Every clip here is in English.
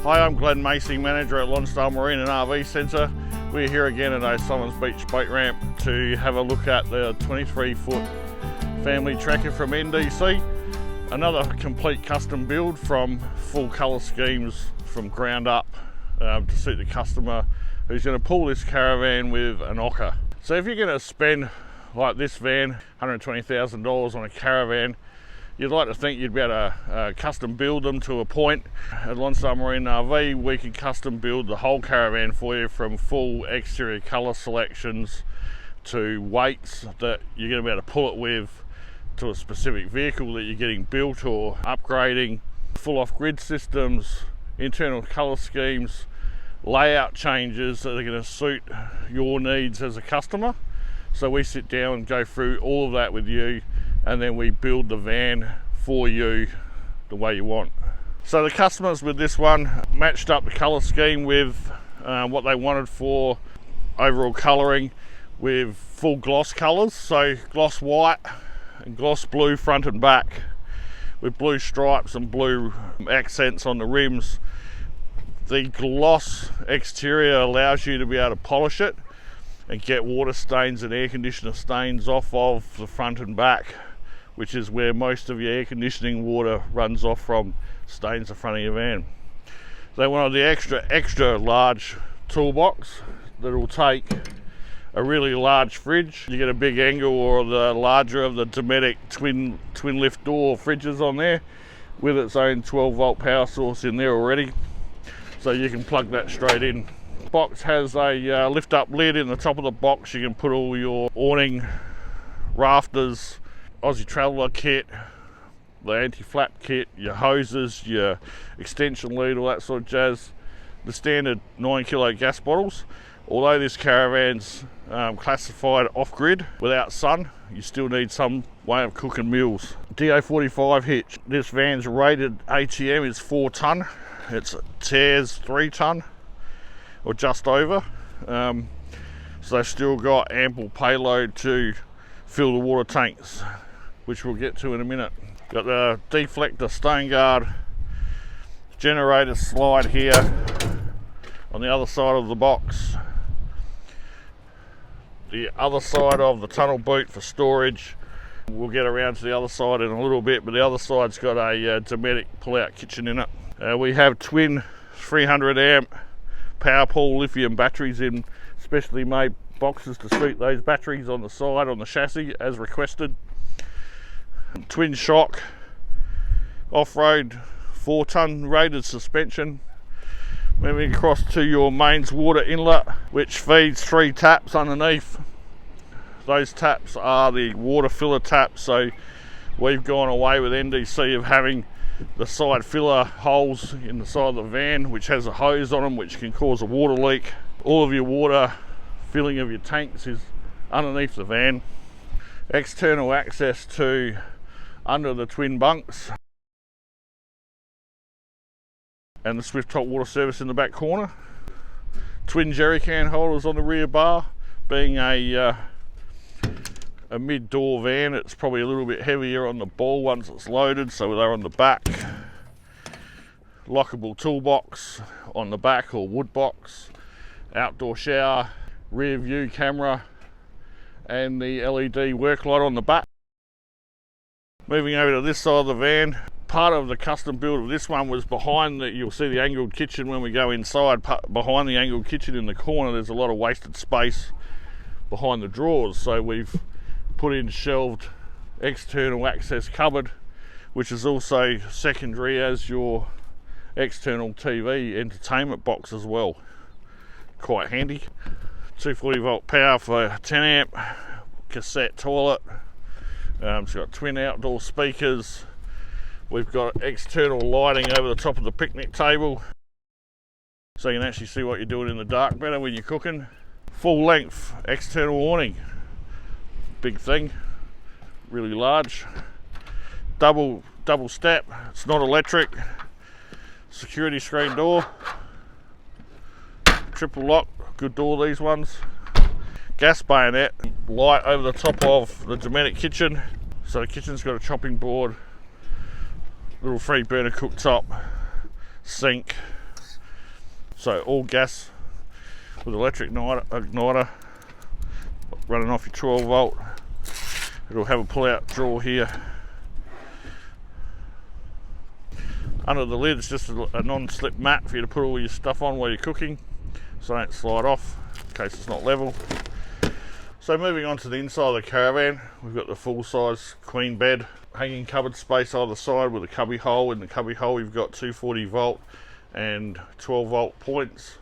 Hi, I'm Glenn Macy, manager at Lonsdale Marine and RV Centre. We're here again at O'Sullivan's Beach boat ramp to have a look at the 23-foot family tracker from NDC. Another complete custom build from full colour schemes from ground up to suit the customer who's going to pull this caravan with an ocker. So if you're going to spend, like this van, $120,000 on a caravan, you'd like to think you'd be able to custom build them to a point. At Lonsdale Marine RV, we can custom build the whole caravan for you, from full exterior colour selections to weights that you're going to be able to pull it with, to a specific vehicle that you're getting built or upgrading, full off-grid systems, internal colour schemes, layout changes that are going to suit your needs as a customer. So we sit down and go through all of that with you, and then we build the van for you the way you want. So the customers with this one matched up the colour scheme with what they wanted for overall colouring, with full gloss colours, so gloss white and gloss blue front and back, with blue stripes and blue accents on the rims. The gloss exterior allows you to be able to polish it and get water stains and air conditioner stains off of the front and back, which is where most of your air conditioning water runs off from, stains the front of your van. They wanted the extra large toolbox that will take a really large fridge. You get a big angle, or the larger of the Dometic twin lift door fridges on there, with its own 12-volt power source in there already, so you can plug that straight in. Box has a lift up lid in the top of the box. You can put all your awning, rafters, Aussie Traveller kit, the anti-flap kit, your hoses, your extension lead, all that sort of jazz. The standard 9 kilo gas bottles. Although this caravan's classified off-grid without sun, you still need some way of cooking meals. DO45 hitch. This van's rated ATM is 4 tonne. It's TARS 3 tonne, or just over. So they've still got ample payload to fill the water tanks, which we'll get to in a minute. Got the deflector stone guard generator slide here on the other side of the box. The other side of the tunnel boot for storage. We'll get around to the other side in a little bit, but the other side's got a Dometic pull-out kitchen in it. We have twin 300 amp power pole lithium batteries in specially made boxes to suit those batteries on the side, on the chassis, as requested. Twin shock, off-road 4 tonne rated suspension. Moving across to your mains water inlet, which feeds 3 taps underneath. Those taps are the water filler taps, so we've gone away with NDC of having the side filler holes in the side of the van, which has a hose on them, which can cause a water leak. All of your water filling of your tanks is underneath the van. External access to under the twin bunks, and the Swift Top water service in the back corner. Twin jerry can holders on the rear bar. Being a mid-door van, it's probably a little bit heavier on the ball once it's loaded, so they're on the back. Lockable toolbox on the back, or wood box. Outdoor shower, rear view camera, and the LED work light on the back. Moving over to this side of the van, part of the custom build of this one was behind you'll see the angled kitchen when we go inside. Behind the angled kitchen in the corner, there's a lot of wasted space behind the drawers, so we've put in shelved external access cupboard, which is also secondary as your external TV entertainment box as well. Quite handy. 240 volt power for 10 amp, cassette toilet. It's got twin outdoor speakers. We've got external lighting over the top of the picnic table, so you can actually see what you're doing in the dark better when you're cooking. Full length external awning, big thing, really large. Double step, it's not electric. Security screen door, triple lock, good door these ones. Gas bayonet, light over the top of the Dometic kitchen. So the kitchen's got a chopping board, little 3 burner cooktop, sink, So all gas with electric igniter running off your 12 volt. It'll have a pull out drawer here. Under the lid is just a non-slip mat for you to put all your stuff on while you're cooking, so don't slide off in case it's not level. So moving on to the inside of the caravan, we've got the full size queen bed, hanging cupboard space either side with a cubby hole. In the cubby hole we've got 240 volt and 12 volt points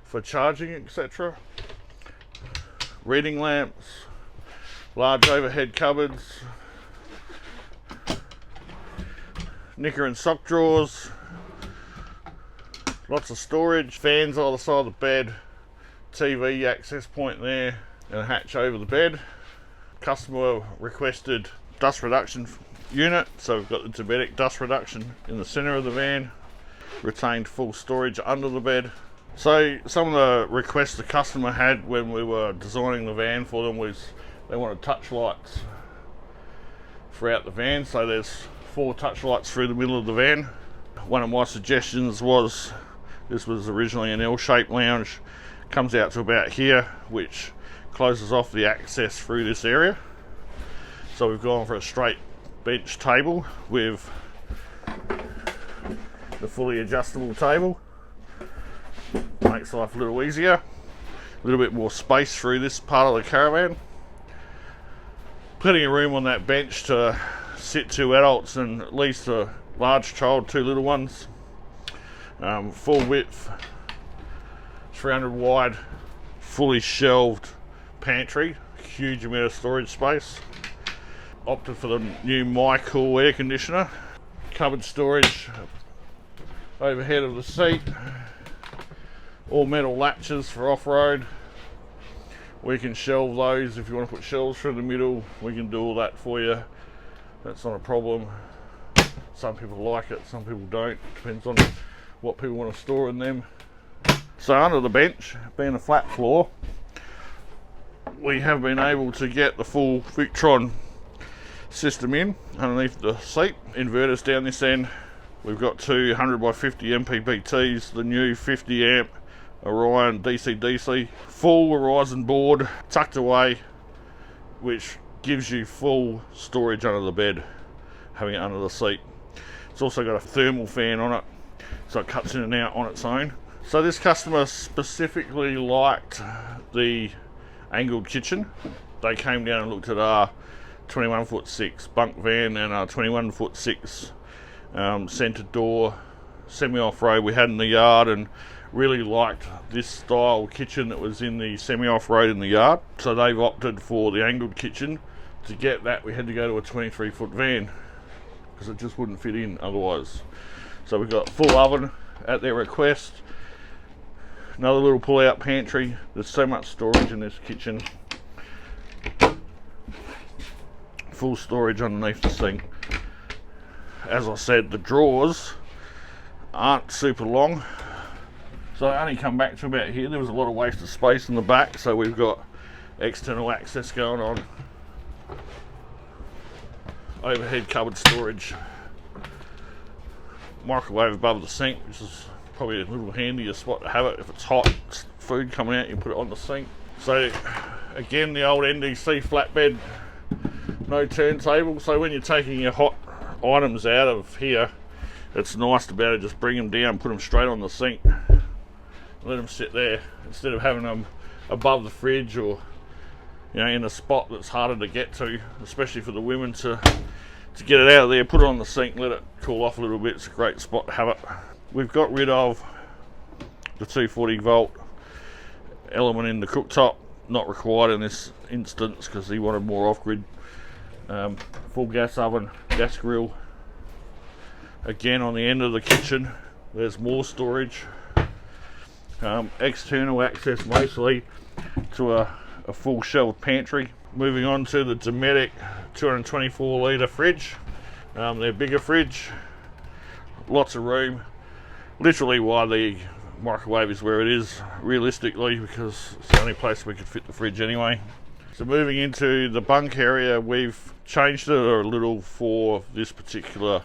for charging, etc. Reading lamps, large overhead cupboards, knicker and sock drawers, lots of storage, fans either side of the bed, TV access point there, and a hatch over the bed. Customer requested dust reduction unit, so we've got the diabetic dust reduction in the center of the van, retained full storage under the bed. So some of the requests the customer had when we were designing the van for them was they wanted touch lights throughout the van. So there's 4 touch lights through the middle of the van. One of my suggestions was, this was originally an L-shaped lounge, comes out to about here, which closes off the access through this area. So we've gone for a straight bench table with the fully adjustable table. Makes life a little easier. A little bit more space through this part of the caravan. Plenty of room on that bench to sit 2 adults and at least a large child, 2 little ones. Full width, 300 wide, fully shelved pantry, huge amount of storage space. Opted for the new MyCool air conditioner. Cupboard storage overhead of the seat. All metal latches for off-road. We can shelve those if you want to put shelves through the middle. We can do all that for you. That's not a problem. Some people like it, some people don't. Depends on what people want to store in them. So under the bench, being a flat floor, we have been able to get the full Victron system in underneath the seat. Inverters down this end. We've got 2 100 by 50 MPPTs, the new 50 amp Orion DC-DC, full Horizon board tucked away, which gives you full storage under the bed, having it under the seat. It's also got a thermal fan on it, so it cuts in and out on its own. So this customer specifically liked the angled kitchen. They came down and looked at our 21'6" bunk van and our 21'6" centre door semi-off-road we had in the yard, and really liked this style kitchen that was in the semi-off-road in the yard. So they've opted for the angled kitchen. To get that we had to go to a 23-foot van because it just wouldn't fit in otherwise. So we've got full oven at their request, another little pull-out pantry. There's so much storage in this kitchen. Full storage underneath the sink. As I said, the drawers aren't super long, so I only come back to about here. There was a lot of wasted space in the back, so we've got external access going on. Overhead cupboard storage. Microwave above the sink, which is probably a little handier spot to have it. If it's hot food coming out, you put it on the sink. So again, the old NDC flatbed, no turntable. So when you're taking your hot items out of here, it's nice to be able to just bring them down, put them straight on the sink, let them sit there instead of having them above the fridge or, you know, in a spot that's harder to get to, especially for the women to get it out of there. Put it on the sink, let it cool off a little bit. It's a great spot to have it. We've got rid of the 240 volt element in the cooktop, not required in this instance because he wanted more off-grid. Full gas oven, gas grill. Again, on the end of the kitchen there's more storage. External access mostly to a full shelved pantry. Moving on to the Dometic 224 litre fridge. Their bigger fridge, lots of room. Literally why the microwave is where it is, realistically, because it's the only place we could fit the fridge anyway. So moving into the bunk area, we've changed it a little for this particular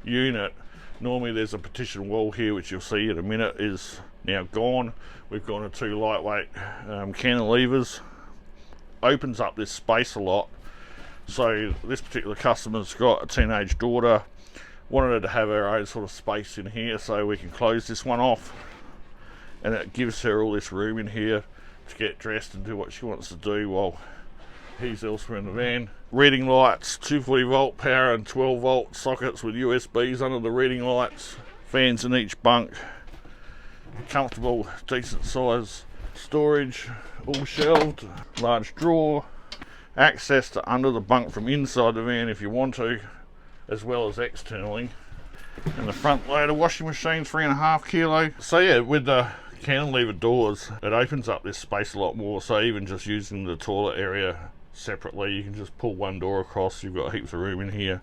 unit. Normally there's a partition wall here, which you'll see in a minute is now gone. We've gone to 2 lightweight cantilevers. Opens up this space a lot. So this particular customer's got a teenage daughter, wanted her to have her own sort of space in here, so we can close this one off, and it gives her all this room in here to get dressed and do what she wants to do while he's elsewhere in the van. Reading lights, 240 volt power and 12 volt sockets with USBs under the reading lights. Fans in each bunk. Comfortable, decent size storage, all shelved. Large drawer. Access to under the bunk from inside the van if you want to, as well as externally. And the front loader washing machine, 3.5 kilo. So yeah, with the cantilever doors, it opens up this space a lot more. So even just using the toilet area separately, you can just pull one door across. You've got heaps of room in here.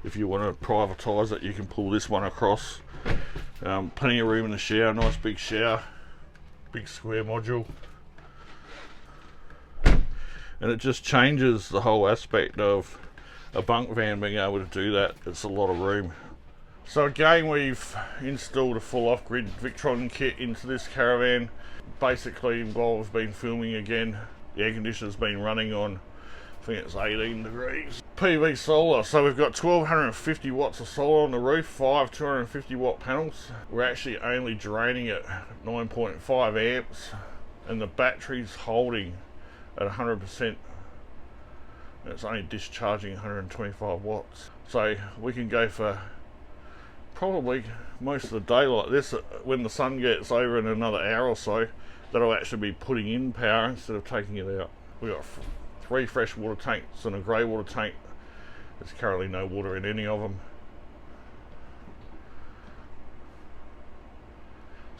If you want to privatise it, you can pull this one across. Plenty of room in the shower, nice big shower, big square module. And it just changes the whole aspect of a bunk van being able to do that. It's a lot of room. So again, we've installed a full off-grid Victron kit into this caravan. Basically, while we've been filming again, the air conditioner's been running on, I think it's 18 degrees. PV solar, so we've got 1250 watts of solar on the roof, 5 250 watt panels. We're actually only draining at 9.5 amps, and the battery's holding at 100%. It's only discharging 125 watts. So we can go for probably most of the day like this. When the sun gets over in another hour or so, that'll actually be putting in power instead of taking it out. We've got 3 fresh water tanks and a grey water tank. There's currently no water in any of them.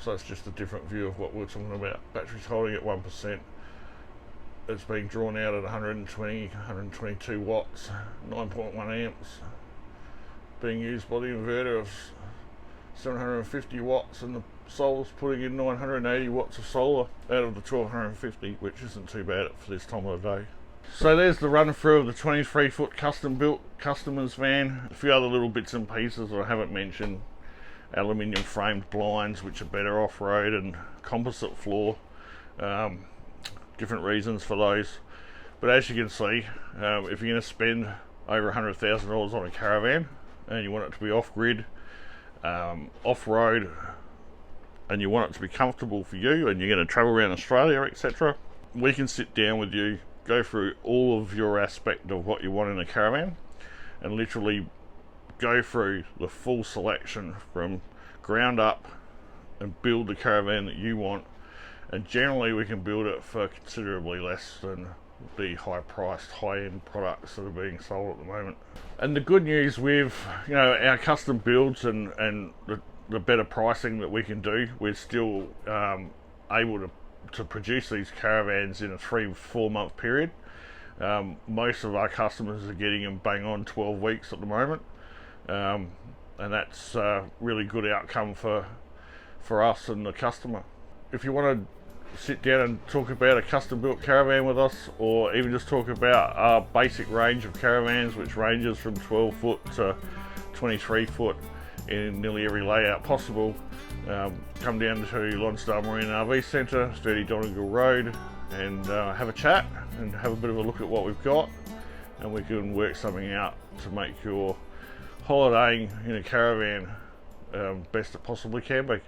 So it's just a different view of what we're talking about. Battery's holding at 1%. It's being drawn out at 122 watts, 9.1 amps. Being used by the inverter of 750 watts, and the solar's putting in 980 watts of solar out of the 1250, which isn't too bad for this time of the day. So there's the run through of the 23 foot custom built customer's van. A few other little bits and pieces that I haven't mentioned. Aluminium framed blinds, which are better off-road, and composite floor. Different reasons for those, but as you can see, if you're going to spend over $100,000 on a caravan and you want it to be off-grid, off-road, and you want it to be comfortable for you, and you're going to travel around Australia, etc., we can sit down with you, go through all of your aspect of what you want in a caravan, and literally go through the full selection from ground up and build the caravan that you want. And generally we can build it for considerably less than the high-priced, high-end products that are being sold at the moment. And the good news with our custom builds and the better pricing that we can do, we're still able to produce these caravans in a 3-4 month period. Most of our customers are getting them bang on 12 weeks at the moment, and that's a really good outcome for us and the customer. If you want to sit down and talk about a custom built caravan with us, or even just talk about our basic range of caravans, which ranges from 12 foot to 23 foot in nearly every layout possible, come down to Lonsdale Marine RV Centre, 30 Donegal Road, and have a chat and have a bit of a look at what we've got, and we can work something out to make your holidaying in a caravan best it possibly can be.